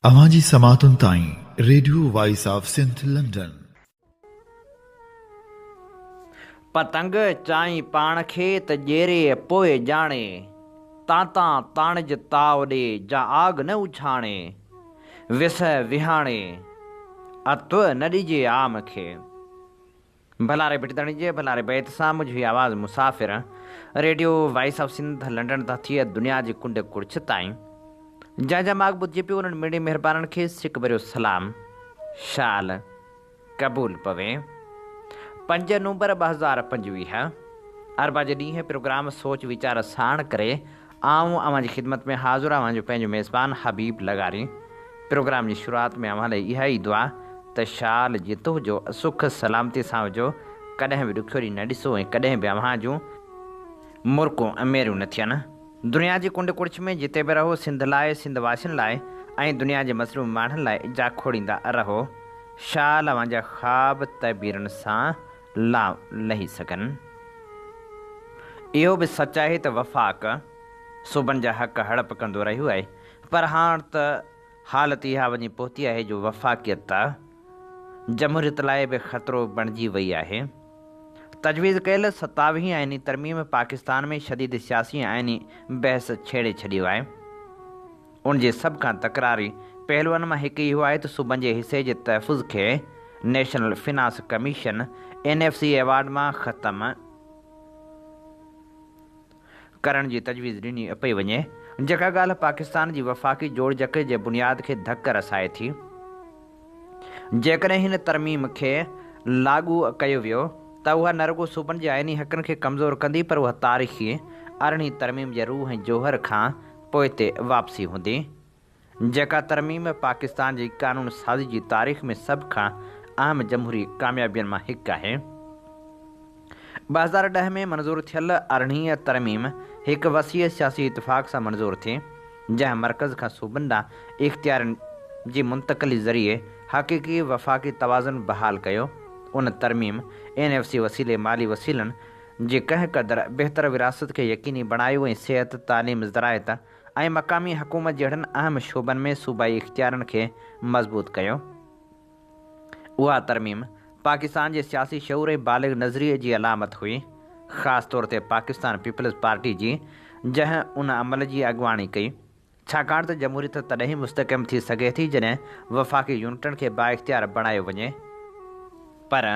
अवांजी समातुन ताईं radio voice of Sindh London. पतंग चाई पाण खे त ॼेरे पोइ ॼाणे, तांतां ताणज ताव ॾे जा आग न उछाणे, विस विहाणे अत्व न ॾिजे आम खे। भलारे बिटदणी जे भलारे बैत सां मुझी आवाज़ मुसाफ़िर radio voice of Sindh London तां थिए दुनिया जी कुंड कुड़छ ताईं जंहिंजा माग ॿुधिजे पियो उन्हनि मिड़ी महिरबाननि खे सिक भरियो सलाम शाल क़बूल पवे। 5 नवंबर 2025 अरबा जे ॾींहुं प्रोग्राम सोच वीचार साण करे आऊं अव्हांजी ख़िदमत में हाज़ुर आहियां पंहिंजो मेज़बान हबीब लगारी। प्रोग्राम जी शुरूआत में अव्हां लाइ इहा ई दुआ त शाल जितो हुजो सुख सलामती सां हुजो, कॾहिं बि ॾुखियो ॾींहुं न ॾिसो ऐं कॾहिं बि अव्हां जूं मुर्कूं अमेरियूं न थियनि। दुनिया जी कुंड कुड़छ में जिते बि रहो सिंध लाइ, सिंध वासियुनि लाइ ऐं दुनिया जे मज़लूम माण्हुनि लाइ जा खोड़ींदा रहो। शाल अव्हांजा ख़्वाब तबीरनि सां लही सघनि। इहो बि सच आहे त वफ़ाक़ सूबनि जा हक़ हड़प कंदो रहियो आहे, पर हाणे त हालत इहा वञी पहुती आहे जो वफ़ाक़ियत जमहूरियत लाइ बि ख़तरो बणिजी वई आहे। तजवीज़ कयल 27वीं आइनी तरमीम पाकिस्तान में शदीद सियासी आइनी बहस छेड़े छॾियो आहे। उन जे सभ खां तकरारी पहलुअनि मां हिकु इहो आहे त सूबनि जे हिसे जे तहफ़ुज़ खे national finance commission NFC award मां ख़तमु करण जी तजवीज़ ॾिनी पई वञे, जेका ॻाल्हि पाकिस्तान जी वफ़ाक़ी जोड़जक जे बुनियाद खे धक रसाए थी। जेकॾहिं हिन तरमीम खे लागू कयो वियो त उहा न रुॻो सूबनि जे आइनी हक़नि खे कमज़ोर कंदी, पर उहा तारीख़ी 18वीं तरमीम जे रूह ऐं जोहर खां पोइ ते वापसी हूंदी। जेका तरमीम पाकिस्तान जी क़ानून साज़ी जी तारीख़ में सभ खां अहम जमहूरी कामयाबियुनि मां हिकु आहे। 2010 में मंज़ूर थियल 18वीं तरमीम हिकु वसीअ सियासी इतफ़ाक़ सां मंज़ूर थी, जंहिं मर्कज़ खां सूबनि ॾांहुं इख़्तियारनि जी मुंतक़िली ज़रिए हक़ीक़ी वफ़ाक़ी तवाज़ुन बहाल कयो। उन तरमीम NFC वसीले माली वसीलनि जी कंहिं क़दुरु बहितर विरासत खे यकीनी बणायो ऐं सिहत, तालीम, ज़राइत ऐं मक़ामी हुकूमत जहिड़नि अहम शोबनि में सूबाई इख़्तियारनि खे मज़बूत कयो। उहा तरमीम पाकिस्तान जे सियासी शऊर ऐं बालिग़ नज़रिए जी अलामत हुई, ख़ासि तौर ते पाकिस्तान पीपल्स पार्टी जी, जंहिं उन अमल जी अॻुवाणी कई। छाकाणि त जमहूरियत तॾहिं मुस्तक़िम थी सघे थी जॾहिं वफ़ाक़ी यूनिटनि खे बाइख़्तियार बणायो वञे। पर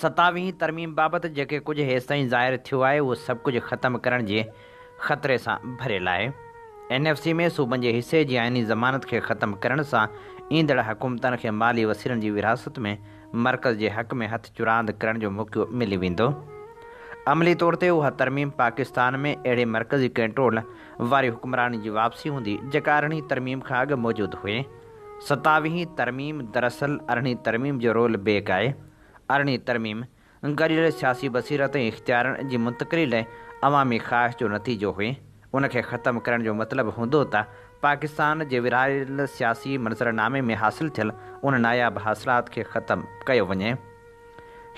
27वीं तरमीम बाबति जेके कुझु हेसि ताईं ज़ाहिर थियो आहे उहो सभु कुझु ख़तमु करण जे ख़तरे सां भरियलु आहे। NFC में सूबनि जे हिसे जी आइनी ज़मानत खे ख़तमु करण सां ईंदड़ हुकूमतनि खे माली वसीलनि जी विरासत में मर्कज़ जे हक़ में हथ चुरांद करण जो मौक़ो मिली वेंदो। अमली तौर ते उहा तरमीम पाकिस्तान में अहिड़े मर्कज़ी कंट्रोल वारी हुक्मरानी जी वापसी हूंदी जेका 18वीं तरमीम खां अॻु मौजूदु हुई। 27वीं तरमीम दरअसल 18वीं तरमीम जो रोल बैक आहे। 18वीं तरमीम गॾियल सियासी बसीरत ऐं इख़्तियारनि जी मुंतक़िली लाइ अवामी ख़्वाहिश जो नतीजो हुई। उनखे ख़तमु करण जो मतिलबु हूंदो त पाकिस्तान जे विरहायल सियासी मंज़रनामे में हासिलु थियल उन नायाब हासिलात खे ख़तमु कयो वञे।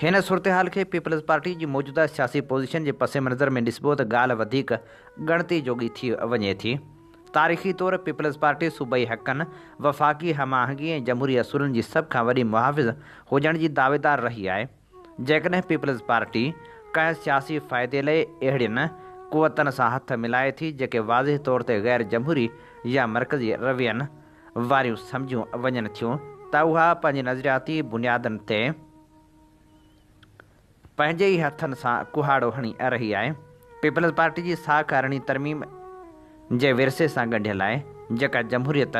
हिन सूरतहाल खे पीपल्स पार्टी जी मौजूदा सियासी पोज़ीशन जे पस मंज़र में ॾिसबो त ॻाल्हि वधीक ॻणती जोगी थी वञे थी। तारीख़ी तौरु पीपल्स पार्टी सूबाई हक़नि, वफ़ाक़ी हमाहंगी ऐं जमहूरी असूलनि जी सभ खां वॾी मुहाफ़िज़ हुजण जी दावेदार रही आहे। जेकॾहिं पीपल्स पार्टी कंहिं सियासी फ़ाइदे लाइ अहिड़ियुनि क़ुवतनि सां हथ मिलाए थी जेके वाज़िह तौर ते गैर जमहूरी या मर्कज़ी रवैयनि वारियूं सम्झियूं वञनि थियूं, त उहा पंहिंजे नज़रियाती बुनियादनि ते पंहिंजे ई हथनि सां कुहाड़ो हणी रही आहे। पीपल्स पार्टी जी साख 18वीं तरमीम जे विरसे सां ॻंढियल आहे, जेका जमहूरियत,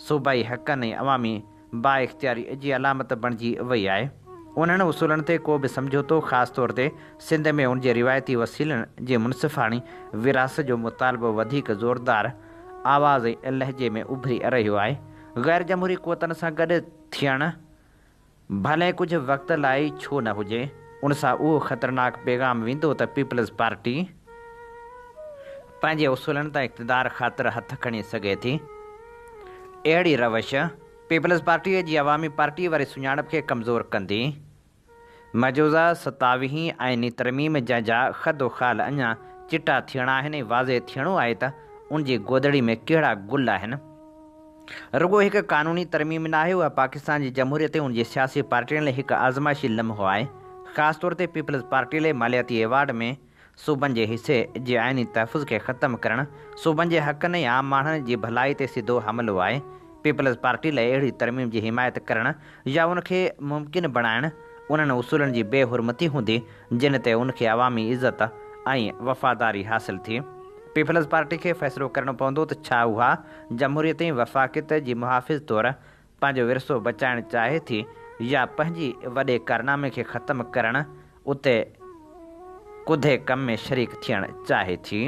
सूबाई हक़नि ऐं अवामी बाइख़्तियारी जी अलामत बणिजी वई आहे। उन्हनि उसूलनि ते को बि समझोतो, ख़ासि तौर ते सिंध में उन जे रिवायती वसीलनि जे मुनसिफ़ाणी विरासत जो मुतालबो वधीक ज़ोरदार आवाज़ ऐं लहजे में उभरी रहियो आहे। गैर जमहूरी क़ुवतनि सां गॾु थियणु भले कुझु वक़्त लाइ छो न हुजे, उन सां उहो ख़तरनाक पैगाम वेंदो त पीपल्स पार्टी पंहिंजे उसूलनि तां इक़्तिदार ख़ातिर हथ खणी सघे थी। अहिड़ी रवश पीपल्स पार्टीअ जी अवामी पार्टी वारी सुञाणप खे कमज़ोर कंदी। मौजूदा 27वीं आइनी तरमीम जंहिंजा ख़दो ख़ाल अञा चिटा थियणा आहिनि ऐं वाज़े थियणो आहे त उन जी गोदड़ी में कहिड़ा गुल आहिनि। रुगो एक कानूनी तरमीम ना है, उहा पाकिस्तान जी जमहूरियत उन जी सियासी पार्टियुनि लाइ हिकु आज़माइशी लम्हो आहे। ख़ासि तौर ते पीपल्स पार्टी लाइ मालियाती एवार्ड में सूबनि जे हिसे जे आइनी तहफ़ुज़ खे ख़तमु करणु सूबनि जे हक़नि ऐं आम माण्हुनि जी भलाई ते सिधो हमिलो आहे। पीपल्स पार्टी लाइ अहिड़ी तरमीम जी हिमायत करणु या उनखे मुमकिन बणाइणु उन्हनि उसूलनि जी बेहुरमती हूंदी जिन ते उनखे अवामी इज़त ऐं वफ़ादारी हासिलु थी। पीपल्स पार्टी खे फ़ैसिलो करणो पवंदो त छा उहा जमहूरियत ऐं वफ़ाक़ियत जी मुहाफ़िज़ तौरु पंहिंजो विरसो बचाइणु चाहे थी या पंहिंजी वॾे कारनामे खे ख़तमु करणु उते कुधे कम में शरीक थियणु चाहे थी।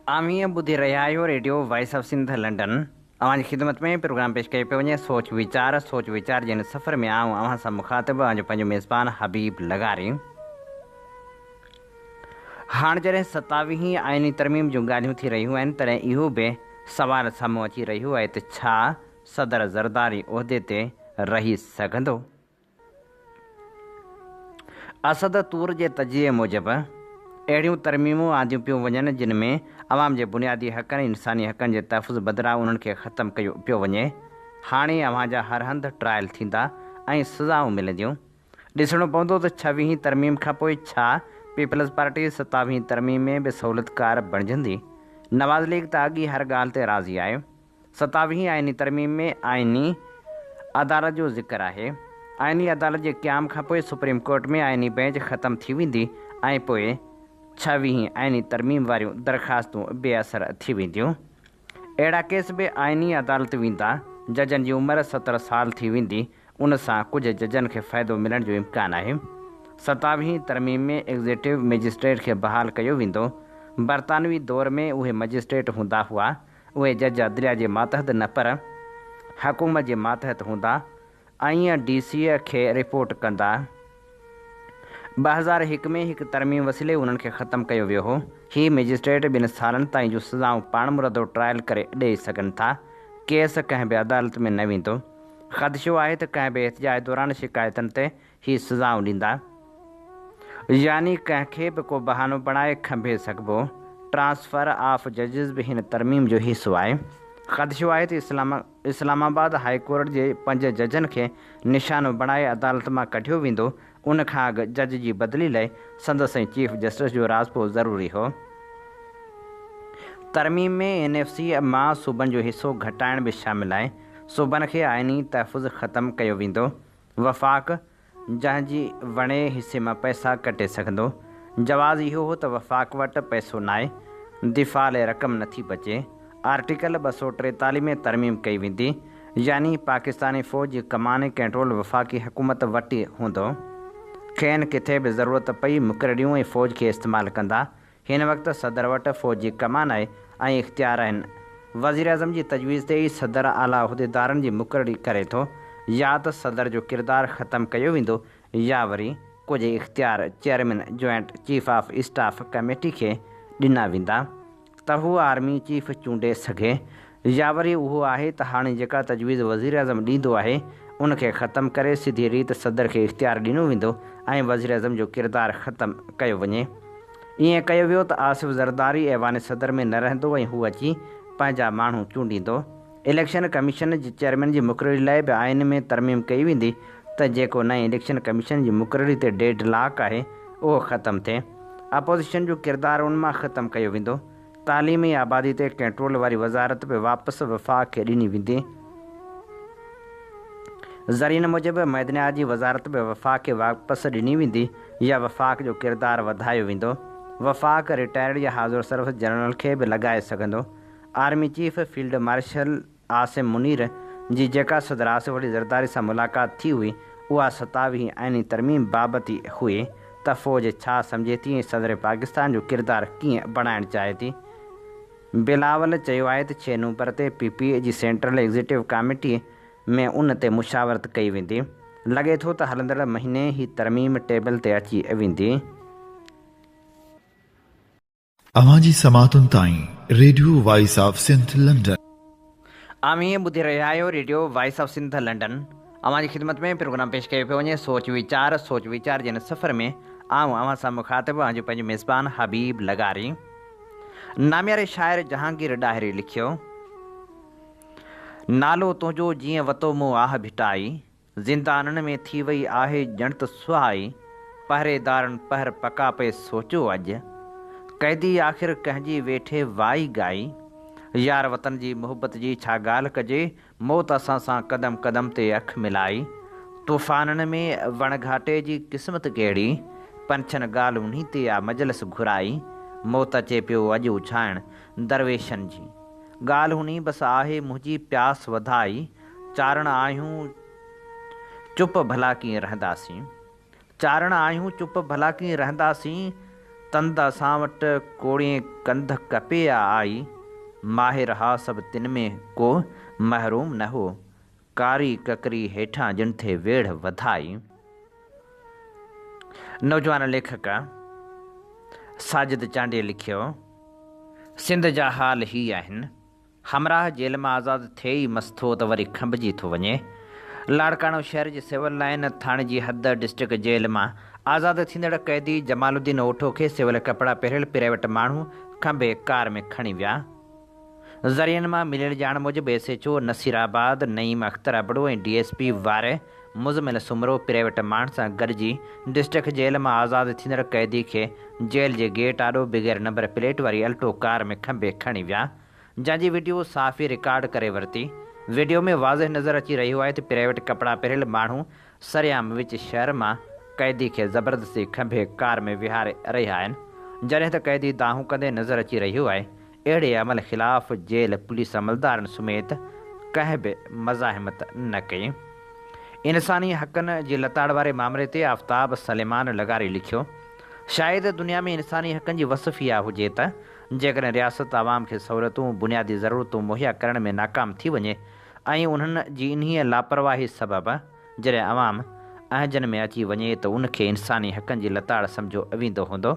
आमीअ ॿुधी रहिया आहियो radio voice of Sindh London. अव्हां जी ख़िदमत में प्रोग्राम पेश कयो पियो वञे सोच वीचार जिन सफ़र में आऊं अव्हां सां मुखातिब आहियां पंहिंजो मेज़बान हबीब लगारी। हाणे जॾहिं 27वीं आइनी तरमीम जूं ॻाल्हियूं थी रहियूं आहिनि तॾहिं इहो बि सवाल साम्हूं अची रहियो आहे त छा सदर ज़रदारी उहिदे ते रही सघंदो। असद तूर जे तजिए मूजिबि अहिड़ियूं तरमीमूं आंदियूं पियूं वञनि जिन में अवाम जे बुनियादी हक़नि इंसानी हक़नि जे तहफ़ुज़ बदिरां उन्हनि खे ख़तमु कयो पियो वञे। हाणे अव्हां जा हर हंधि ट्रायल थींदा ऐं सज़ाऊं मिलंदियूं। ॾिसणो पवंदो त 26वीं तरमीम खां पोइ छा पीपल्स पार्टी 27वीं तरमीम में बि सहूलियतकार बणिजंदी। नवाज़ लीग त अॻी हर ॻाल्हि ते राज़ी आहे। 27वीं आइनी तरमीम में आइनी अदालत जो ज़िक्र आहे। आइनी अदालत जे क़याम खां पोइ सुप्रीम कोर्ट में आइनी बेंच ख़तमु थी वेंदी ऐं पोइ 26वीं आइनी तरमीम वारियूं दरख़्वास्तूं बेअसर थी वेंदियूं। अहिड़ा केस बि आइनी अदालत वेंदा। जजनि जी उमिरि 70 साल थी वेंदी। उन सां कुझु जजनि खे फ़ाइदो मिलण जो इम्कानु आहे। 27वीं तरमीम में एग्ज़ीक्यूटिव मजिस्ट्रेट खे बहाल कयो वेंदो। बरतानवी दौर में उहे मजिस्ट्रेट हूंदा हुआ। उहे जज अदलिया जे मातहत न पर हुकूमत जे मातहत हूंदा ऐं DC खे रिपोर्ट कंदा। 2001 में हिकु तरमीम वसीले उन्हनि खे ख़तमु कयो वियो हो। हीअ मजिस्ट्रेट 2 सालनि ताईं जूं सज़ाऊं पाण मुरदो ट्रायल करे ॾेई सघनि था। केस कंहिं बि अदालत में न वेंदो। ख़दशो आहे त कंहिं बि एहतिजाज दौरान शिकायतुनि ते हीअ सज़ाऊं ॾींदा, यानी कंहिंखे बि को बहानो बणाए खंभे सघिबो। ट्रांसफ़र ऑफ जजिस बि हिन तरमीम जो हिसो आहे। ख़दशो आहे त इस्लामाबाद हाई कोर्ट जे 5 जजनि खे निशानो बणाए अदालत मां कढियो वेंदो। उन खां अॻु जज जी बदिली लाइ संदसि चीफ जस्टिस जो राज़पो ज़रूरी हो। तरमीम में NFC मां सूबनि जो हिसो घटाइण बि शामिलु आहे। सूबनि खे आइनी तहफ़ुज़ ख़तमु कयो वेंदो। वफ़ाक़ जंहिंजी वणे हिसे मां पैसा कटे सघंदो। जवाज़ इहो हो त वफ़ाक़ वटि पैसो न आहे, दिफ़ा लाइ रक़म नथी बचे। आर्टिकल 243 में तरमीम कई वेंदी, यानी पाकिस्तानी फ़ौज जी कमान कंट्रोल वफ़ाक़ी हुकूमत वटि हूंदो। खेनि किथे बि ज़रूरत पई मुक़ररियूं ऐं फ़ौज खे इस्तेमालु कंदा। हिन वक़्तु सदर वटि फ़ौज जी कमान आहे ऐं इख़्तियार आहिनि। वज़ीर आज़म जी तजवीज़ ते ई सदर आला उहिदेदारनि जी मुक़ररी करे थो। या त सदर जो किरदारु ख़तमु कयो वेंदो या वरी कुझु इख़्तियार chairman joint chief of staff committee खे ॾिना वेंदा त हू आर्मी चीफ चूंडे सघे, या वरी उहो आहे त हाणे जेका तजवीज़ वज़ीर आज़म ॾींदो आहे उनखे ख़तमु करे सिधी रीत सदर खे इख़्तियार ॾिनो वेंदो ऐं वज़ीर आज़म जो किरदारु ख़तमु कयो वञे। ईअं कयो वियो त आसिफ़ ज़रदारी ऐवान सदर में न रहंदो ऐं हू अची पंहिंजा माण्हू चूंडींदो। इलेक्शन कमीशन जी चेयरमैन जी मुक़ररी लाइ बि आइन में तरमीम कई वेंदी त जेको नए इलेक्शन कमीशन जी मुक़ररी ते डेडलॉक आहे उहो ख़तमु थिए। अपोज़िशन जो किरदारु उन मां ख़तमु कयो वेंदो। तालीमी आबादी ते कंट्रोल वारी वज़ारत बि वापसि वफ़ाक़ खे ॾिनी वेंदी। ज़रीन मूजिबि मैदनियात जी वज़ारत बि वफ़ाक़ खे वापसि ॾिनी वेंदी या वफ़ाक़ जो किरदारु वधायो वेंदो। वफ़ाक़ रिटायर्ड या हाज़ुर सर्विस जनरल खे बि लॻाए सघंदो। Army chief field marshal Asim Munir जी जेका सदर आसिफ़ अली ज़रदारी सां मुलाक़ात थी हुई उहा 27वीं आइनी तरमीम बाबति हुई त फ़ौज छा सम्झे थी ऐं सदर पाकिस्तान जो किरदारु कीअं बणाइणु चाहे थी। बिलावल चयो आहे त 6 नवंबर ते PPA जी सेंट्रल एग्ज़ीक्यूटिव कमेटी में उन ते मुशावरत कई वेंदी। लॻे थो त हलंदड़ महीने ही तरमीम टेबल ते अची वेंदी। अव्हां जी समातुनि ताईं radio voice of Sindh London. आमीअ ॿुधी रहिया आहियो radio voice of Sindh London. अव्हां जी ख़िदमत में प्रोग्राम पेश कयो पियो वञे सोच वीचार जिन सफ़र में आऊं अव्हां सां मुखातिब आहियां पंहिंजो मेज़बान हबीब लगारी। नामियारे शाइर जहांगीर ॾाहिरी लिखियो, नालो तुंहिंजो जीअं वतो मूं आह भिटाई, ज़िंदाननि में थी वई आहे ॼणत सुहाई, पहरेदारनि पहर पका पे सोचियो अॼु, क़ैदी आख़िर कंहिंजी वेठे वाई गाई, यार वतन जी मुहबत जी छा ॻाल्हि कजे, मौत असां सां क़दम क़दम ते अखि मिलाई, तूफ़ाननि में वणघाटे जी क़िस्मत कहिड़ी, पंछनि ॻाल्हि उन्ही ते आ मजलिस घुराई, मौत अचे पियो अॼु उछाइण दरवेशनि जी, ॻाल्हि हुनी बसि आहे मुंहिंजी प्यास वधाई, चारण आहियूं चुप भला कीअं रहंदासीं, चारण आहियूं चुप भला कीअं रहंदासीं, तंद असां वटि कोड़िए कंध कपिया आई, माहिर हा सभु तिन में को महरूम न हो, कारी ककरी हेठां जिन थे वेढ़ वधाई। नौजवान लेखक साजिद चांडे लिखियो, सिंध जा हाल ही आहिनि, हमराह जेल मां आज़ादु थिए ई मस्तो त वरी खंभिजी थो वञे। लाड़काणो शहर जी सिविल लाइन थाणे जी हद डिस्ट्रिक्ट जेल मां आज़ादु थींदड़ क़ैदी जमालुद्दीन ओठो खे सिविल कपिड़ा पहिरियल प्राइवेट माण्हू खंभे कार में खणी विया। ज़रियनि मां मिलियल ॼाण मूजिबि SHO नसीराबाद नईम अख्तर अबड़ो ऐं DSP वारे मुज़मिल सुमरो प्राइवेट माण्हू सां गॾिजी डिस्ट्रिक्ट जेल मां आज़ादु थींदड़ क़ैदी खे जेल जे गेट आॾो बग़ैर नंबर प्लेट वारी अल्टो कार में खंभे खणी विया, जंहिंजी वीडियो साफ़ी रिकॉर्ड करे वरिती। वीडियो में वाज़ह नज़र अची रहियो आहे त प्राइवेट कपिड़ा पहिरियल माण्हू सरियाम विच शहर मां क़ैदी खे ज़बरदस्ती खंभे कार में विहारे रहिया आहिनि, जॾहिं त क़ैदी दाहूं कंदे नज़र अची रहियो आहे। अहिड़े अमल ख़िलाफ़ जेल पुलिस अमलदारनि समेत कंहिं बि मज़ाहिमत न कई। इंसानी हक़नि जी लताड़ वारे मामले ते आफ्ताब सलेमान लगारी लिखियो, शायदि दुनिया में इंसानी हक़नि जी वसफ़ इहा हुजे त जेकॾहिं रियासत आवाम खे सहूलियतूं बुनियादी ज़रूरतूं मुहैया करण में नाकाम थी वञे ऐं उन्हनि जी इन्हीअ लापरवाही सबबि जॾहिं आवाम अहजनि में अची वञे त उनखे इंसानी हक़नि जी लताड़ सम्झो वेंदो हूंदो,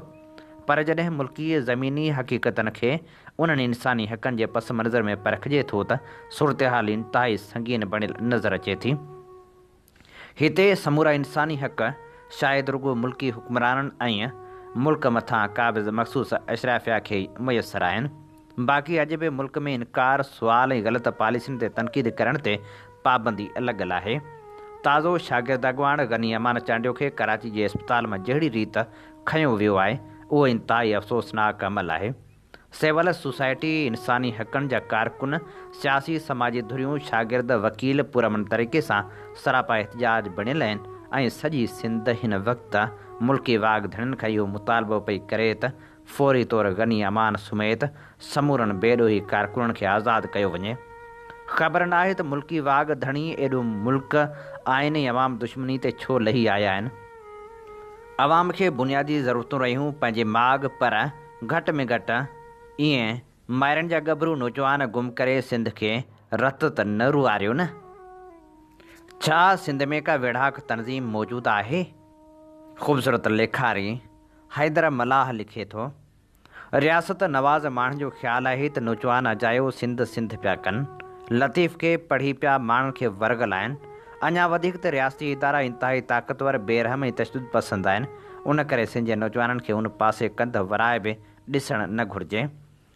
पर जॾहिं मुल्की ज़मीनी हक़ीक़तनि खे उन्हनि इंसानी हक़नि जे पस मंज़र में परखिजे थो त सूरत हाल इंतिहाई संगीन बणियल नज़र अचे थी। हिते समूरा इंसानी हक़ शायदि रुॻो मुल्की हुक्मराननि ऐं मुल्क मथां क़ाबिज़ मख़सूस अशराफिया खे ई मुयसरु आहिनि, बाक़ी अॼु बि मुल्क में इनकार सुवाल ऐं ग़लति पॉलिसियुनि ते तनक़ीद करण ते पाबंदी लॻल आहे। ताज़ो शागिर्द अॻवान गनी अमान चांडियो खे कराची जे इस्पताल मां जहिड़ी रीति खंयो वियो आहे, उहो इंतिहाई अफ़सोसनाक अमल आहे। सिविल सोसाइटी, इंसानी हक़नि जा कारकुन, सियासी समाजी धुरियूं, शागिर्द, वकील पुरमन तरीक़े सां सरापा एहतजाज बणियल आहिनि ऐं सॼी सिंध हिन वक़्तु मुल्की वागधणनि खां इहो मुतालबो पई करे त फौरी तौरु गनी अमान समेत समूरनि बेॾोही कारकुननि खे आज़ादु कयो वञे। ख़बर न आहे त मुल्की वागधणी एॾो मुल्क आहिनि ऐं अवाम दुश्मनी ते छो लही आया आहिनि। अवाम खे बुनियादी ज़रूरतूं रहियूं पंहिंजे माॻ, पर घटि में घटि ईअं माइरनि जा गभरू नौजवान गुम करे सिंध खे रत त न रुआरियो न। छा सिंध में का वेढ़ाक तनज़ीम मौजूदु आहे? ख़ूबसूरत लेखारी हैदर मलाह लिखे थो, रियासत नवाज़ माण्हुनि जो ख़्यालु आहे त नौजवान अजायो सिंध सिंध पिया कनि, लतीफ़ खे पढ़ी पिया माण्हुनि खे वर्गल आहिनि, अञा वधीक त रियासती इदारा इंतिहाई ताक़तवर, बेरहम ऐं तशदुद पसंदि आहिनि। उन करे सिंध जे नौजवाननि खे उन पासे कंध वराए बि ॾिसणु न घुरिजे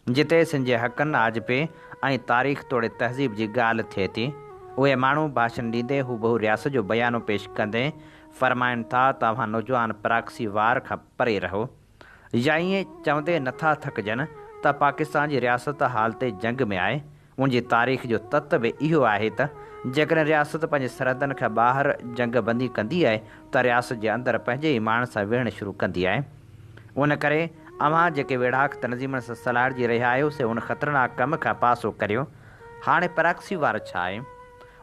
जिते सिंध जे हक़नि, आजबे ऐं तारीख़ तोड़े तहज़ीब जी ॻाल्हि थिए थी। उहे माण्हू भाषण ॾींदे हूबहू रियासत जो बयानो पेश कंदे फ़रमाइनि था, तव्हां नौजवान प्राक्सी वार खां परे रहो, या ईअं चवंदे नथा थकिजनि त पाकिस्तान जी रियासत हालत जंग में आहे। उनजी तारीख़ जो तत्व बि इहो आहे त जेकॾहिं रियासत पंहिंजे सरहदनि खां ॿाहिरि जंग बंदी कंदी आहे त रियासत जे अंदरि पंहिंजे ई माण्हुनि सां विढ़णु शुरू कंदी आहे। उन करे अव्हां जेके वेढ़ाक तनज़ीमनि सां सलाहिजी रहिया आहियो से उन ख़तरनाक कम खां पासो करियो। हाणे प्रॉक्सी वार छा आहे?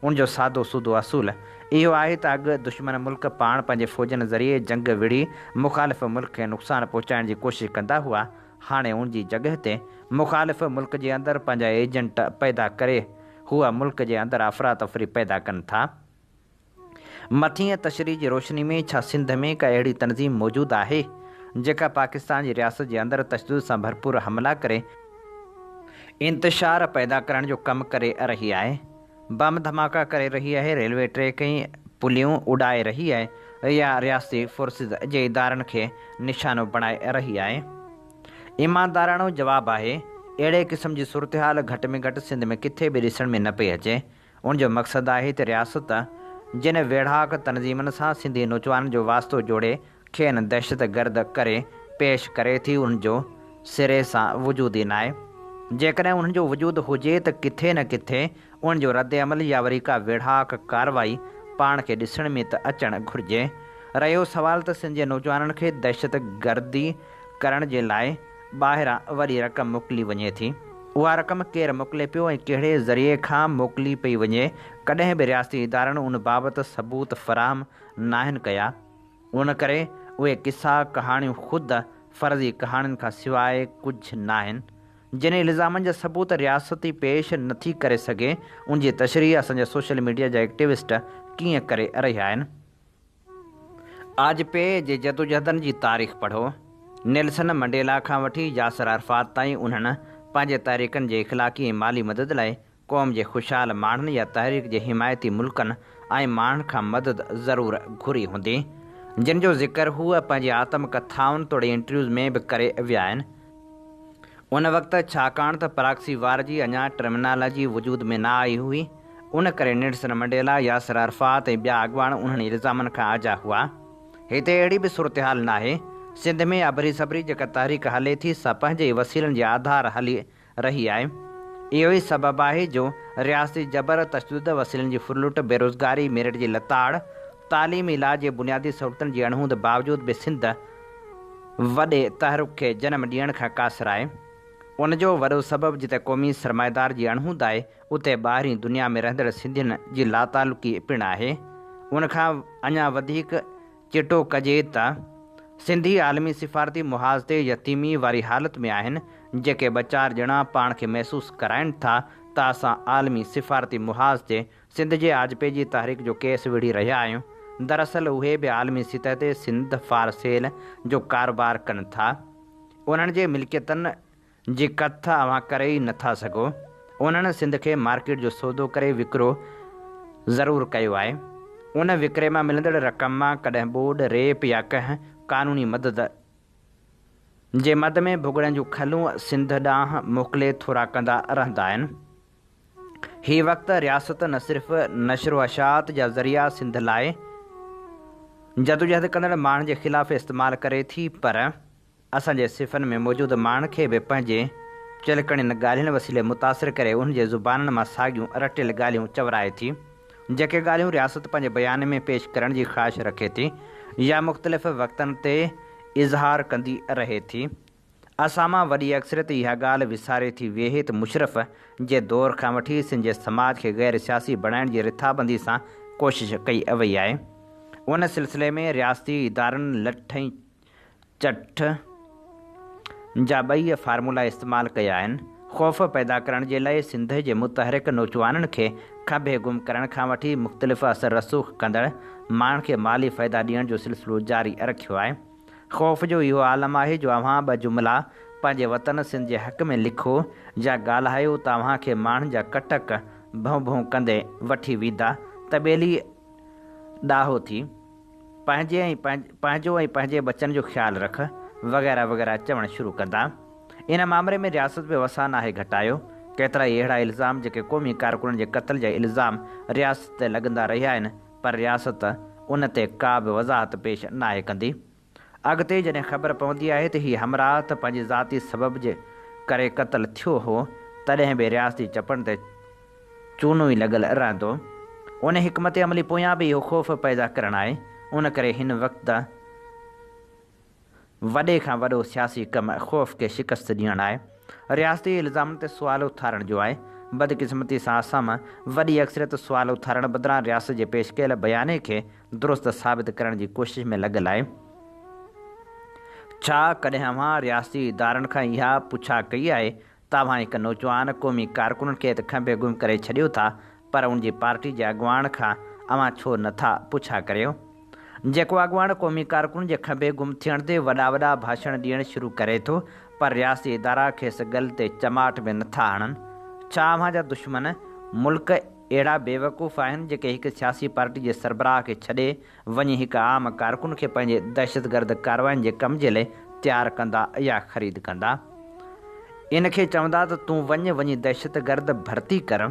उनजो सादो सूदो असूल इहो आहे त अॻु दुश्मन मुल्क पाण पंहिंजे फ़ौजनि ज़रिए जंग विढ़ी मुख़ालिफ़ मुल्क खे नुक़सानु पहुचाइण जी कोशिशि कंदा हुआ। हाणे उनजी जॻह ते मुख़ालिफ़ मुल्क जे अंदरि पंहिंजा एजेंट पैदा करे हूअ मुल्क जे अंदरि अफ़रा तफ़री पैदा कनि था। मथीं तशरीह जी रोशनी में छा सिंध में का अहिड़ी तनज़ीम मौजूदु आहे जेका पाकिस्तान जी रियासत जे अंदरि तशदुद सां भरपूर हमला करे इंतशार पैदा करण जो कमु करे रही आहे, बम धमाका करे रही आहे, रेलवे ट्रैक ऐं पुलियूं उॾाए रही आहे, या रियासती फोर्सिस जे इदारनि खे निशानो बणाए रही आहे? ईमानदाराणो जवाबु आहे, अहिड़े क़िस्म जी सूरत हाल घटि में घटि सिंध में किथे बि ॾिसण में न पई अचे। उनजो मक़सदु आहे त रियासत जिन वेढ़ाक तनज़ीमनि सां सिंधी नौजवाननि जो वास्तो जोड़े खेनि दहशतगर्द करे पेश करे थी, उनजो सिरे सां वजूद ई न आहे। जेकॾहिं उन्हनि जो वजूद हुजे त किथे न किथे उनजो रद्द अमल या वरी का वेढ़ाक कार्रवाई पाण खे ॾिसण में त अचणु घुरिजे। रहियो सुवाल त सिंध जे नौजवाननि खे दहशतगर्दी करण जे लाइ ॿाहिरां वॾी रक़म मोकिली वञे थी। उहा रक़म केरु मोकिले पियो ऐं कहिड़े ज़रिए खां मोकिली पई वञे, कॾहिं बि रियासती इदारनि उन बाबति सबूत फ़राहम नाहिनि कया। उन करे उहे किसा कहाणियूं ख़ुदि फ़र्ज़ी कहाणियुनि खां सवाइ कुझु न आहिनि। जिन इल्ज़ामनि जा सबूत रियासती पेश नथी करे सघे, उनजी तशरीह असांजा सोशल मीडिया जा एक्टिविस्ट कीअं करे रहिया आहिनि। आजपे जे जदोजहदनि जी तारीख़ पढ़ो। नेल्सन मंडेला खां वठी यासिर अरफ़ात ताईं उन्हनि पंहिंजे तहरीकनि जे इख़लाक़ी ऐं माली मदद लाइ क़ौम जे ख़ुशहाल माण्हुनि या तहरीक जे हिमायती मुल्कनि ऐं माण्हुनि खां मदद ज़रूरु घुरी हूंदी, जिन जो ज़िक्र हूअ पंहिंजी आत्मकथाउनि तोड़े इंटरव्यूज़ में बि करे विया आहिनि। उन वक़्तु छाकाणि त प्रॉक्सी वार जी अञा टर्मिनोलॉजी वजूद में न आई हुई, उन करे नेल्सन मंडेला, यासिर अरफ़ात ऐं ॿिया अॻुवान उन्हनि इल्ज़ामनि खां आजा हुआ। हिते अहिड़ी बि सूरत हाल न आहे। सिंध में अबरी सबरी जेका तहरीक हले थी सा पंहिंजे वसीलनि जे आधार हली रही आहे। इहो ई सबबु आहे जो रियासती जबर, तशदुद, वसीलनि जी फुरलुट, बेरोज़गारी, मेरिट जी लताड़, तालीम, इलाज जे बुनियादी सहूलियतुनि जी अणहूंद बावजूदि बि सिंध वॾे तहरुक खे जनम ॾियण खां क़ासिर आहे। उनजो वॾो सबबु जिते क़ौमी सरमाएदार जी अणहूंद आहे, उते ॿाहिरीं दुनिया में रहंदड़ सिंधियुनि जी लातालुकी पिणु आहे। उनखां अञा वधीक चिटो कजे त सिंधी आलमी सिफ़ारती मुहाज़ ते यतीमी वारी हालति में आहिनि, जेके ॿ चारि ॼणा पाण खे महसूसु कराइनि था त असां आलमी सिफ़ारती मुहाज़ ते सिंध जे आजपे जी तहरीक जो केस विढ़ी रहिया आहियूं। दरअसल उहे बि आलमी सतह ते सिंध फार सेल जो कारोबार कनि था। उन्हनि जे मिल्कियतनि जी कथ अव्हां करे ई नथा सघो। उन्हनि सिंध खे मार्केट जो सौदो करे विकिरो ज़रूरु कयो आहे। उन विकिरे मां मिलंदड़ रक़म मां कॾहिं बोर्ड, रेप या कंहिं क़ानूनी मदद जे मद में भुॻड़नि जूं खलूं सिंध ॾांहुं मोकिले थोरा कंदा रहंदा आहिनि। हीउ वक़्तु रियासत न सिर्फ़ु नशर व अशात जा ज़रिया सिंध लाइ जदोजहद कंदड़ माण्हुनि जे ख़िलाफ़ु इस्तेमालु करे थी, पर असांजे सिफ़नि में मौजूदु माण्हुनि खे बि पंहिंजे चिलकणियुनि ॻाल्हियुनि वसीले मुतासिर करे उनजे ज़ुबाननि मां साॻियूं रटियल ॻाल्हियूं चवराए थी, जेके ॻाल्हियूं रियासत पंहिंजे बयान में पेश करण जी ख़्वाहिश रखे थी या मुख़्तलिफ़ वक़्तनि ते इज़हार कंदी रहे थी। असां मां वॾी अक्सरियत इहा ॻाल्हि विसारे थी वेहे त मुशरफ़ जे दौर खां वठी सिंध जे समाज खे गैर सियासी बणाइण जी रिथाबंदी सां कोशिश कई वई आहे। उन सिलसिले में रियासती इदारनि लठ ऐं चठ जा ॿई फार्मूला इस्तेमालु कया आहिनि। ख़ौफ़ पैदा करण जे लाइ सिंध जे मुतहरिक नौजवाननि खे खभे गुम करण खां वठी मुख़्तलिफ़ असर रसूख़ कंदड़ माण्हुनि खे माली फ़ाइदा ॾियण जो सिलसिलो जारी रखियो आहे। ख़ौफ़ जो इहो आलम आहे जो अव्हां ॿ जुमिला पंहिंजे वतन सिंध जे हक़ में लिखो या ॻाल्हायो त अव्हांखे माण्हुनि जा कटक भौं भौं कंदे वठी वेंदा त ॿेली ॾाहो थी पंहिंजो ऐं पंहिंजे बचनि जो ख़्यालु रख वग़ैरह वग़ैरह चवणु शुरू कंदा। इन मामले में रियासत बि वसा नाहे घटायो। केतिरा ई अहिड़ा इल्ज़ाम जेके क़ौमी कारकुननि जे क़त्ल जा इल्ज़ाम रियासत ते लॻंदा रहिया आहिनि, पर रियासत उन ते का बि वज़ाहत पेश नाहे कंदी। अॻिते जॾहिं ख़बर पवंदी आहे त हीउ हमराह त पंहिंजे ज़ाती सबब जे करे क़त्ल थियो हो, तॾहिं बि रियासती चपनि ते चूनो ई लॻल रहंदो। उन हिकमत अमली पोयां बि इहो ख़ौफ़ पैदा करणु आहे। उन करे हिन वक़्तु वॾे खां वॾो सियासी कमु ख़ौफ़ खे शिकस्त ॾियणु आहे। रियासती इल्ज़ामनि ते सुवाल उथारण जो आहे। बदकिस्मती सां असां मां वॾी अक्सरियत सुवाल उथारण बदिरां रियासत जे पेश कयल बयाने खे दुरुस्त साबित करण जी कोशिश में लॻल आहे। छा कॾहिं अव्हां रियासती इदारनि खां इहा पुछा कई आहे त अव्हां हिकु नौजवान क़ौमी कारकुन खे त खंभे गुम करे छॾियो था, पर उनजी पार्टी जे अॻुवाण खां अव्हां छो नथा पुछा करियो? जेको अॻुवाण क़ौमी कारकुन जे खंभे गुम थियण ते वॾा वॾा भाषण ॾियणु शुरू करे थो, पर रियासती इदारा खेसि गल ते चमाट में नथा आणनि। छा अव्हां जा दुश्मन मुल्क अहिड़ा बेवकूफ़ आहिनि जेके हिकु सियासी पार्टी जे सरबराह खे छॾे वञी हिकु आम कारकुन खे पंहिंजे दहशतगर्द कार्रवाइनि जे कम जे लाइ तयारु कंदा या ख़रीद कंदा? इन खे चवंदा त तूं वञी दहशतगर्द भर्ती कर।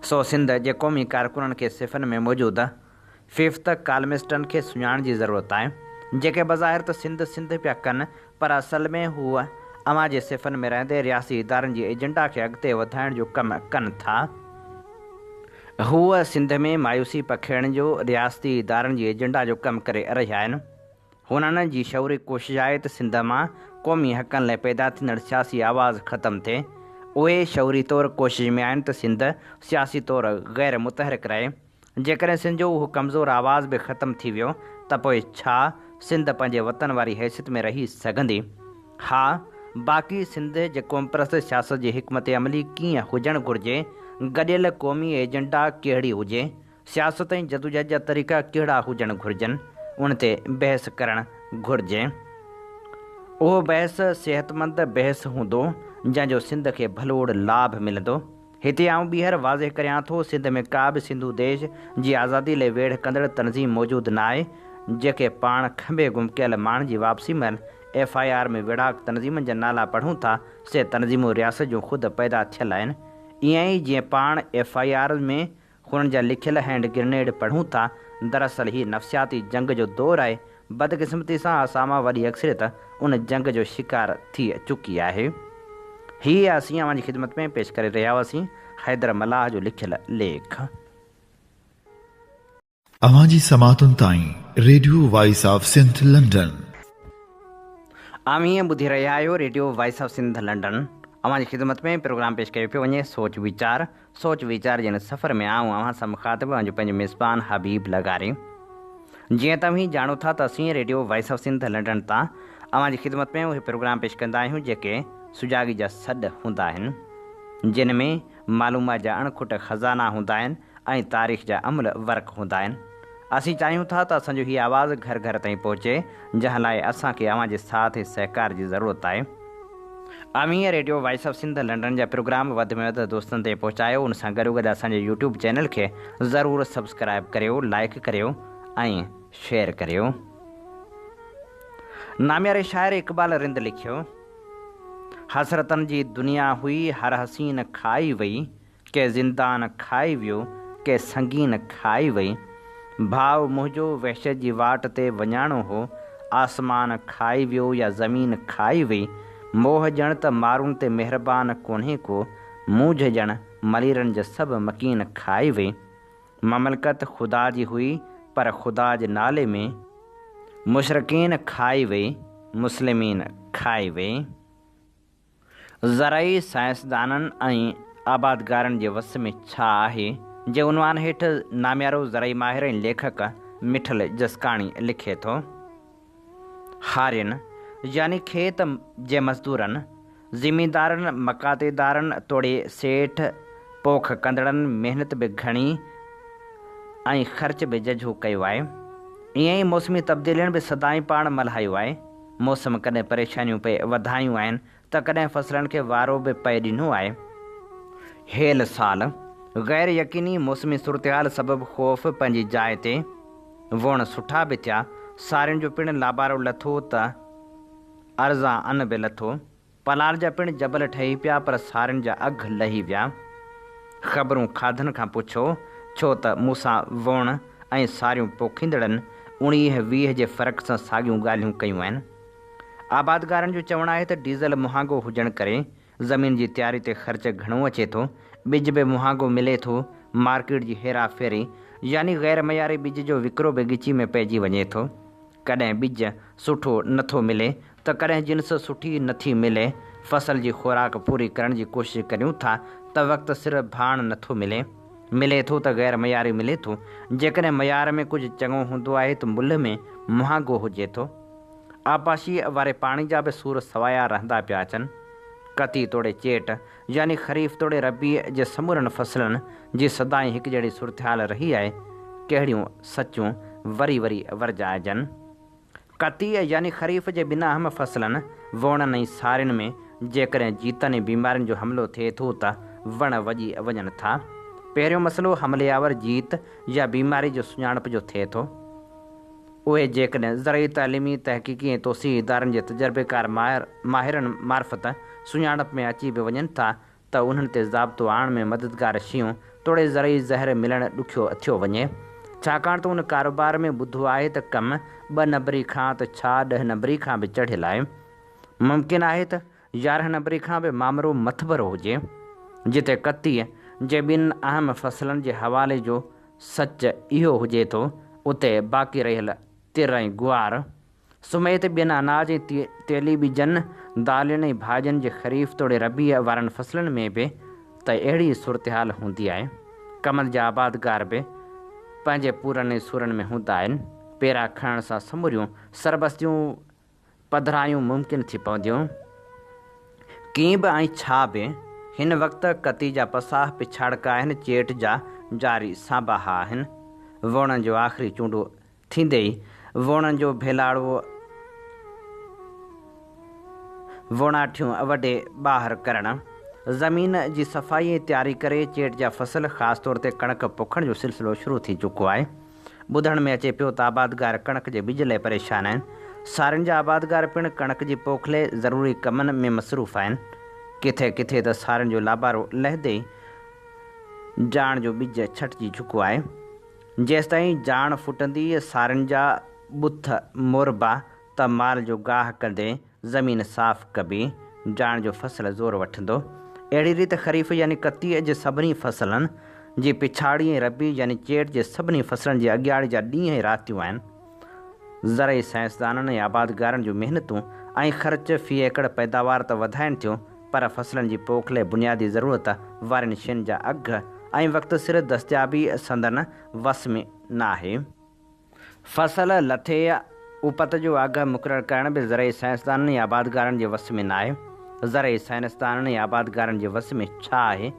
सो सिंध जे क़ौमी कारकुननि खे सिफ़नि में मौजूदु फिफ्थ कालमिस्टनि खे सुञाण जी ज़रूरत आहे, जेके बज़ाहिर त सिंध पिया कनि, पर असल में हूअ अवां जे सिफ़नि में रहंदे रियासी इदारनि जी एजेंडा खे अॻिते वधाइण जो कमु कनि था। हूअ सिंध में मायूसी पखेड़ण जो रियासती इदारनि जी एजेंडा जो कमु करे रहिया आहिनि। हुननि जी शौरी कोशिशि आहे त सिंध मां क़ौमी हक़नि लाइ पैदा थींदड़ सियासी आवाज़ ख़तमु थिए। उहे शौरी तौरु कोशिश में आहिनि त सिंध सियासी तौरु ग़ैर मुतहरिक रहे। जेकॾहिं सिंध जो उहो कमज़ोर आवाज़ बि ख़तमु थी वियो त पोइ छा सिंध पंहिंजे वतन वारी हैसियत में रही सघंदी? हा, बाक़ी सिंध जे क़ौमप्रस्त सियासत जी हिकमत अमली कीअं हुजणु घुरिजे, गॾियल क़ौमी एजेंडा कहिड़ी हुजे, सियासत ऐं जदोजहद जा तरीक़ा कहिड़ा हुजणु घुरिजनि, उन ते बहस करणु घुरिजे। उहो बहस सिहतमंद बहस हूंदो जंहिंजो सिंध खे भलोड़ लाभ मिलंदो। हिते आउं ॿीहर वाज़े करियां थो, सिंध में का बि सिंधू देश जी आज़ादी लाइ वेड़ कंदड़ तनज़ीम मौजूदु न आहे। जेके पाण खंबे गुम कयल माण्हुनि जी वापसी महिल FIR में विढ़ाक तनज़ीमनि जा नाला पढ़ूं था, से तनज़ीमूं रियासत जूं ख़ुदि पैदा थियल आहिनि। ईअं ई जीअं पाण FIR में हुननि जा लिखियल हैंड ग्रेनेड पढ़ूं था, दरअसल ही नफ़्सियाती जंग जो दौरु आहे। बदकिस्मती सां असां वॾी अक्सरियत उन जंग जो शिकार थी चुकी आहे। हीअ असीं अव्हां जी ख़िदमत में पेश करे रहिया हुआसीं हैदर मलाह जो लिखियल लेख। अवां जी समातुनि ताईं radio voice of Sindh London. हीअं ॿुधी रहिया आहियो radio voice of Sindh London. अव्हां जी ख़िदमत में प्रोग्राम पेश कयो पियो वञे सोच वीचार जिन सफ़र में आऊं अव्हां सां मुखातिब आहियां पंहिंजो मेज़बान हबीब लगारी। जीअं तव्हीं ॼाणो था त असीं radio voice of Sindh London तां अव्हां जी ख़िदमत में उहे प्रोग्राम पेश कंदा आहियूं जेके सुजाॻी जा सॾ हूंदा आहिनि, जिन में मालूमात जा अणखुट ख़ज़ाना हूंदा आहिनि ऐं तारीख़ जा अमल वर्क हूंदा आहिनि। असीं चाहियूं था त असांजो हीअ आवाज़ घर घर ताईं पहुचे, जंहिं लाइ असांखे अव्हां जे साथ ऐं सहकार जी ज़रूरत आहे। अमीं radio voice of Sindh London जा प्रोग्राम वधि में वधि दोस्तनि ताईं पहुचायो। उन सां गॾो गॾु असांजे यूट्यूब चैनल खे ज़रूरु सब्सक्राइब करियो, लाइक करियो ऐं शेयर करियो। नामियारे शाइर इक़बाल रिंद लिखियो, हसरतनि जी दुनिया हुई, हर हसीन खाई वई, के ज़िंदान खाई वियो, के संगीन खाई वई। भाव मुंहिंजो वहशत जी वाट ते वञाणो हो, आसमान खाई वियो या ज़मीन खाई वई। मोह ॼण त मारुनि ते महिरबान कोन्हे को, मूंझ ॼण मलीरनि जा सभु मकीन खाई वई। ममलकत ख़ुदा जी हुई पर ख़ुदा जे नाले में, मुशरकीन खाई वई, मुस्लिमीन खाई वई। ज़राई साइंसदाननि ऐं आबादगारनि जे वस में छा आहे, जे उनवान हेठि नामियारो ज़राई माहिर ऐं लेखक मिठल जसकाणी लिखे थो। हारियुनि यानी खेत जे मज़दूरनि, ज़मींदारनि, मकातेदारनि तोड़े सेठ पोख कंदड़नि महिनत बि घणी ऐं ख़र्च बि जझो कयो आहे। ईअं ई मौसमी तब्दीलियुनि बि सदाईं पाण मल्हायो आहे। मौसम कॾहिं परेशानियूं पे वधायूं आहिनि त कॾहिं फ़सलनि खे वारो बि पए ॾिनो आहे। हेल साल ग़ैर यकीनी मौसमी सूरतहाल सबबु ख़ौफ़ पंहिंजी जाइ ते, वण सुठा बि थिया, सारियुनि जो पिणु लाबारो लथो त अर्ज़ा अन बि लथो। पलाल जा पिणु जबल ठही पिया पर सारियुनि जा अघ लही विया। ख़बरूं खाधनि खां पुछो, छो त मूंसां वण ऐं सारियूं पोखींदड़नि 19-20 जे फ़र्क़ सां साॻियूं ॻाल्हियूं कयूं आहिनि। आबादगारनि जो चवणु आहे त डीज़ल महांगो हुजण करे ज़मीन जी तयारी ते ख़र्च घणो अचे थो, ॿिज बि महांगो मिले थो, मार्केट जी हेरा फेरी यानी ग़ैर मयारी ॿिज जो विकिरो बि ॻिची में पइजी वञे थो। कॾहिं ॿिज सुठो नथो मिले त कॾहिं जिन्स सुठी नथी मिले। फ़सल जी ख़ुराक पूरी करण जी कोशिशि करियूं था त वक़्तु सिर भाण नथो मिले थो त ग़ैर मयारी मिले थो। जेकॾहिं मयार में कुझु चङो हूंदो आहे त मुल्ह में महांगो हुजे थो। आपाशी वारे पाणी जा बि सूर सवाया रहंदा पिया अचनि। कती तोड़े चेट यानी ख़रीफ़ तोड़े रबी जे समूरनि फ़सलनि जी सदाईं हिकु जहिड़ी सूरतहाल रही आहे। कहिड़ियूं सचूं वरी वरजाइजनि। कती यानी ख़रीफ़ जे बिना अहम फ़सलनि, वणनि ऐं सारियुनि में जेकॾहिं जीतनि ऐं बीमारियुनि जो हमिलो थिए थो त वण वॼी वञनि था। पहिरियों मसइलो हमलेआवर जीत या बीमारी जो सुञाणप जो थिए थो। उहे जेकॾहिं ज़रई तालीमी तहक़ीक़ी ऐं तोसी इदारनि जे तजर्बेकार माहिरनि मार्फत सुञाणप में अची बि वञनि था त उन्हनि ते ज़ाब्तो आणण में मददगार शयूं तोड़े ज़रिए ज़हर मिलणु ॾुखियो थियो वञे, छाकाणि त उन कारोबार में ॿुधो आहे त कमु 2 नंबरी खां त छा 10 नंबरी खां बि चढ़ियल आहे। मुमकिन आहे त 11 नंबरी खां बि मामिरो मथबरो हुजे। जिते कतीअ जे ॿिनि अहम फ़सलनि जे हवाले जो सच इहो हुजे थो, उते बाक़ी रहियल तिर ऐं गुआर समेत ॿियनि अनाज ऐं तेली बीजनि, दालियुनि ऐं भाॼियुनि जे ख़रीफ़ तोड़े रबीअ वारनि फ़सलनि में बि त अहिड़ी सूरत हाल हूंदी आहे। कमनि जा आबादगार बि पंहिंजे पूरनि ऐं सूरनि में हूंदा आहिनि। पेरा खणण सां समूरियूं सरबस्तियूं पधरायूं मुमकिन थी पवंदियूं। कीअं बि ऐं छा बि हिन वक़्तु कती जा पसाह पिछाड़का आहिनि, चेट जा जारी साबाहा आहिनि। वणनि जो आख़िरी चूंडो थींदे ई वणनि जो भेलाड़ो वोणाठियूं वॾे ॿाहिरि करणु, ज़मीन जी सफ़ाई ऐं तयारी करे चेट जा फ़सल ख़ासि तौर ते कणक पोखण जो सिलसिलो शुरू थी चुको आहे। ॿुधण में अचे पियो त आबादगार कणक जे बिज लाइ परेशान आहिनि। सारियुनि जा आबादगार पिणु कणक जी पोख लाइ ज़रूरी कमनि में मसरूफ़ आहिनि। किथे किथे त सारियुनि जो लाबारो लहंदे ई जाण जो बिज छटिजी चुको आहे। जेसिताईं जाण फुटंदी सारियुनि जा बुथ मोरबा त माल जो गाह कंदे ज़मीन साफ़ कबी, जाण जो फसल ज़ोर वठंदो। अहिड़ी रीति ख़रीफ़ यानी कतीअ जे सभिनी फ़सलनि जी पिछाड़ी ऐं रबी यानी चेट जे सभिनी फ़सलनि जी अॻियाड़ी जा ॾींहं ऐं रातियूं आहिनि। ज़रई साइंसदाननि ऐं आबादगारनि जूं महिनतूं ऐं ख़र्च फ़ी एकड़ पैदावार त वधाइनि थियूं, पर फ़सलनि जी पोख लाइ बुनियादी ज़रूरत वारनि शयुनि जा अघ ऐं वक़्तु सिर दस्तियाबी संदन वस में न आहे। फ़सल लथे उपत जो अघु मुक़ररु करण बि ज़रई साइंसदाननि ऐं आबादगारनि जे वस में न आहे। ज़रई साइंसदाननि ऐं आबादगारनि जे वस में छा आहे,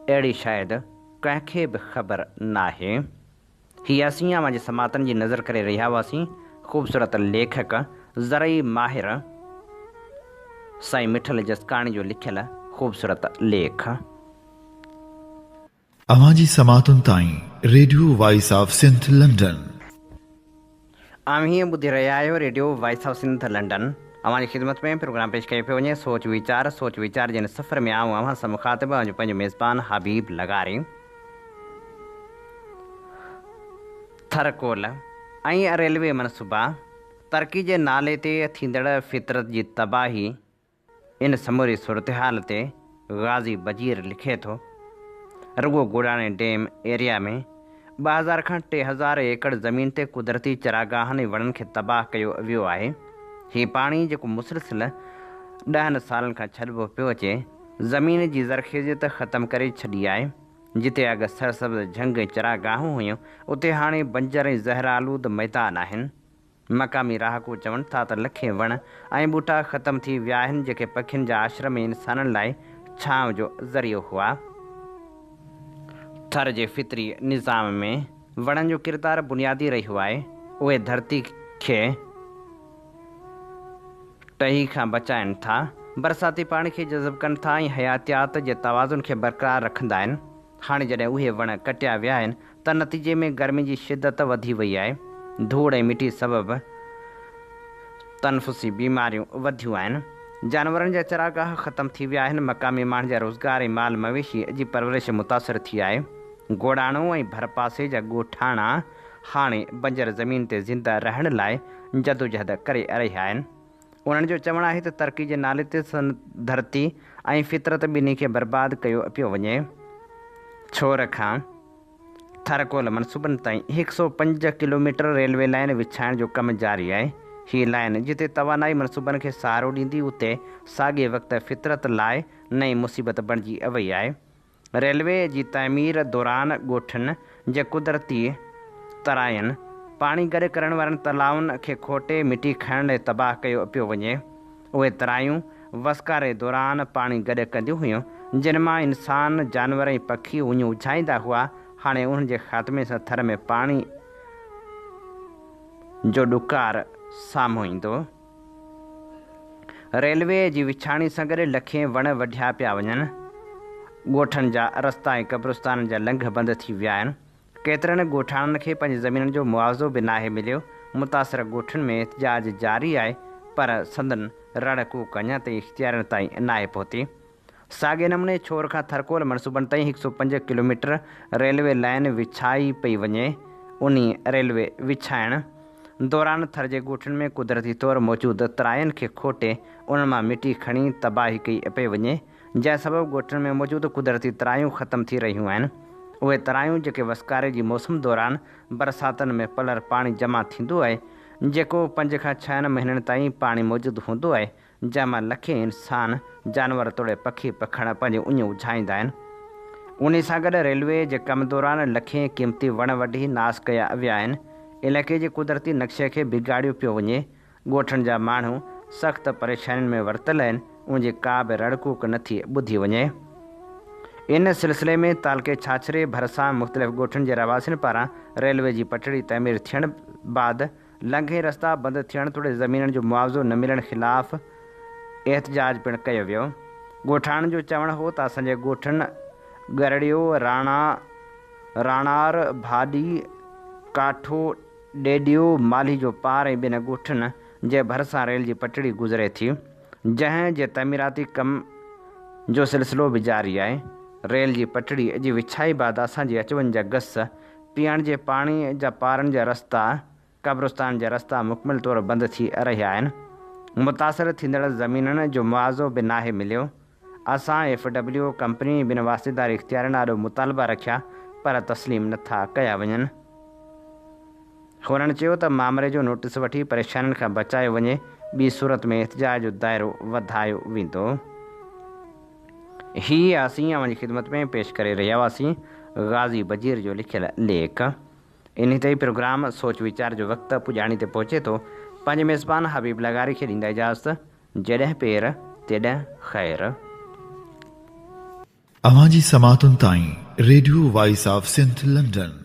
अहिड़ी शायदि कंहिंखे बि ख़बर न आहे। हीअ असीं अवांजी समातनि जी नज़र करे रहिया हुआसीं। ख़ूबसूरत लेखक ज़रई माहिर साईं मिठल जसकाणी जो लिखियल ख़ूबसूरत लेख। अवांजी समातुनि ताईं radio voice of Sindh London. हीअं ॿुधी रहिया आहियो radio voice of Sindh London. अवांजी ख़िदमत में प्रोग्राम पेश कयो पियो वञे सोच वीचार जिन सफ़र में आऊं अवां सां मुखातिब ऐं पंहिंजो मेज़बान हबीब लगारी। थरकोल ऐं रेलवे मनसूबा तरक़ी जे नाले ते थींदड़ फितरत जी तबाही, इन समूरी सूरत हाल ते गाज़ी बजीर लिखे थो, रुगो गोड़ाणे डैम एरिया में 2000 खां 3000 एकड़ ज़मीन ते कुदरती चरागाहनि ऐं वणनि खे तबाह कयो वियो आहे। हीउ पाणी जेको मुसलसिल 10 सालनि खां छॾिबो पियो अचे, ज़मीन जी ज़रख़ेज़ियत ख़तमु करे छॾी आहे। जिते अॻु सरसब्ज़ झंग ऐं चरागाहूं हुयूं, उते हाणे बंजर ऐं ज़हर आलूद मैदान आहिनि। मक़ामी राहकू चवनि था त लखे वण ऐं ॿूटा ख़तमु थी विया आहिनि, जेके पखियुनि जा आश्रम ऐं इंसाननि लाइ छांव जो ज़रियो हुआ। थर जे फितरी निज़ाम में वणनि जो किरदारु बुनियादी रहियो आहे। उहे धरती खे टही खां बचाइनि था, बरसाती पाणी खे जज़ब कनि था ऐं हयातियात जे तवाज़ुन खे बरक़रार रखंदा आहिनि। हाणे जॾहिं उहे वण कटिया विया आहिनि त नतीजे में गर्मी जी शिदत वधी वई आहे। धूड़ ऐं मिटी सबबि तनफ़ुसी बीमारियूं वधियूं आहिनि। जानवरनि जा चरागाह ख़तमु थी विया आहिनि। मक़ामी माण्हुनि जा रोज़गार ऐं माल मवेशी जी परवरिश मुतासिर थी आहे। गोड़ाणो ऐं भरपासे जा ॻोठाणा हाणे बंजर ज़मीन ते ज़िंदा रहण लाइ जदोजहद करे रहिया आहिनि। उन्हनि जो चवणु आहे त तरक़ी जे नाले ते धरती ऐं फितरत ॿिन्ही खे बर्बादु कयो पियो वञे। छोर खां थरकोल मनसूबनि ताईं 105 किलोमीटर रेलवे लाइन विछाइण जो कमु जारी आहे। हीअ लाइन जिते तवानाई मनसूबनि खे सहारो ॾींदी, उते साॻिए वक़्तु फितरत लाइ नई मुसीबत बणिजी वई आहे। रेलवे जी तइमीर दौरान ॻोठनि जे कुदरती तराइनि पाणी गॾु करण वारनि तलाउनि खे खोटे मिटी खणण लाइ तबाह कयो पियो वञे। उहे तरायूं वसकारे दौरान पाणी गॾु कंदियूं हुयूं, जिन मां इंसान, जानवर ऐं पखी उञूं उछाईंदा हुआ। हाणे उन्हनि जे ख़ात्मे सां थर में पाणी जो ॾुकार साम्हूं ईंदो। रेलवे जी विछाणी सां गॾु लखे वण वढिया पिया वञनि। ॻोठनि जा रस्ता ऐं क़ब्रिस्तान जा लंघ बंदि थी विया आहिनि। केतिरनि ॻोठाणनि खे पंहिंजी ज़मीन जो मुआवज़ो बि नाहे मिलियो। मुतासिर ॻोठनि में एहतिजाज जारी आहे, पर संदन रड़ कूक अञा ताईं इख़्तियारनि ताईं नाहे पहुती। साॻे नमूने छोर खां थरकोल मनसूबनि ताईं 105 किलोमीटर रेलवे लाइन विछाई पई वञे। उन रेलवे विछाइण दौरान थर जे ॻोठनि में कुदरती तौरु मौजूदु तराइनि खे खोटे उन्हनि मां मिटी खणी तबाही कई पई वञे, जंहिं सबबु ॻोठनि में मौजूदु कुदरती तरायूं ख़तमु थी रहियूं आहिनि। उहे तरायूं जेके वसकारे जी मौसम दौरान बरसातनि में पलर पाणी जमा थींदो आहे, जेको 5 खां 6 महीननि ताईं पाणी मौजूदु हूंदो आहे, जंहिं मां लखे इंसान जानवर तोड़े पखी पखण पंहिंजी उञ उझाईंदा आहिनि। उन सां गॾु रेलवे जे कम दौरान लखे क़ीमती वण वढी नास कया विया आहिनि। इलाइक़े जे कुदरती नक्शे खे बिगाड़ियो पियो वञे। ॻोठनि जा माण्हू सख़्तु परेशानियुनि में वरतल आहिनि। उनजी का बि रड़कूक नथी ॿुधी वञे। इन सिलसिले में तालके छाछरे भरिसां मुख़्तलिफ़ ॻोठनि जे रवासियुनि पारां रेलवे जी पटड़ी तइमीर थियण बाद लंघे रस्ता बंदि थियण तोड़े ज़मीननि जो मुआवज़ो न मिलण ख़िलाफ़ एहतजाज पिणु कयो वियो। ॻोठाणनि जो चवणु हो त असांजे ॻोठनि गरड़ियो, राणार, भाॾी, काठो, ॾेडियो, माली जो पार ऐं ॿिनि ॻोठनि जे भरिसां रेल जी पटड़ी गुज़रे थी, जंहिं जे तइमीराती कम जो सिलसिलो बि जारी आहे। रेल जी पटड़ी जी विछाई बाद असांजी अचवञ जा गस, पीअण जे पाणी जा पारनि जा रस्ता, कब्रिस्तान जा रस्ता मुकमिल तौरु बंदि थी रहिया आहिनि। मुतासिर थींदड़ ज़मीननि जो मुआवज़ो बि नाहे मिलियो। असां FW कंपनी ॿिनि वास्तेदारी इख़्तियारनि ॾाढो मुतालबा रखिया, पर तस्लीम नथा कया वञनि। हुननि चयो त मामले जो नोटिस वठी परेशानियुनि खां बचायो वञे, ॿी सूरत में एहतजाज जो दाइरो वधायो वेंदो। ही असीं अव्हांजी ख़िदमत में पेश करे रहिया हुआसीं गाज़ी बजीर जो लिखियल लेख। इन ते प्रोग्राम सोच वीचार जो वक़्तु पुॼाणी ते पहुचे थो। पंहिंजे मेज़बान हबीब लगारी खे ॾींदा इजाज़त। जॾहिं पेर तेॾहिं ख़ैर। अवांजी समातुनि ताईं radio voice of Sindh London.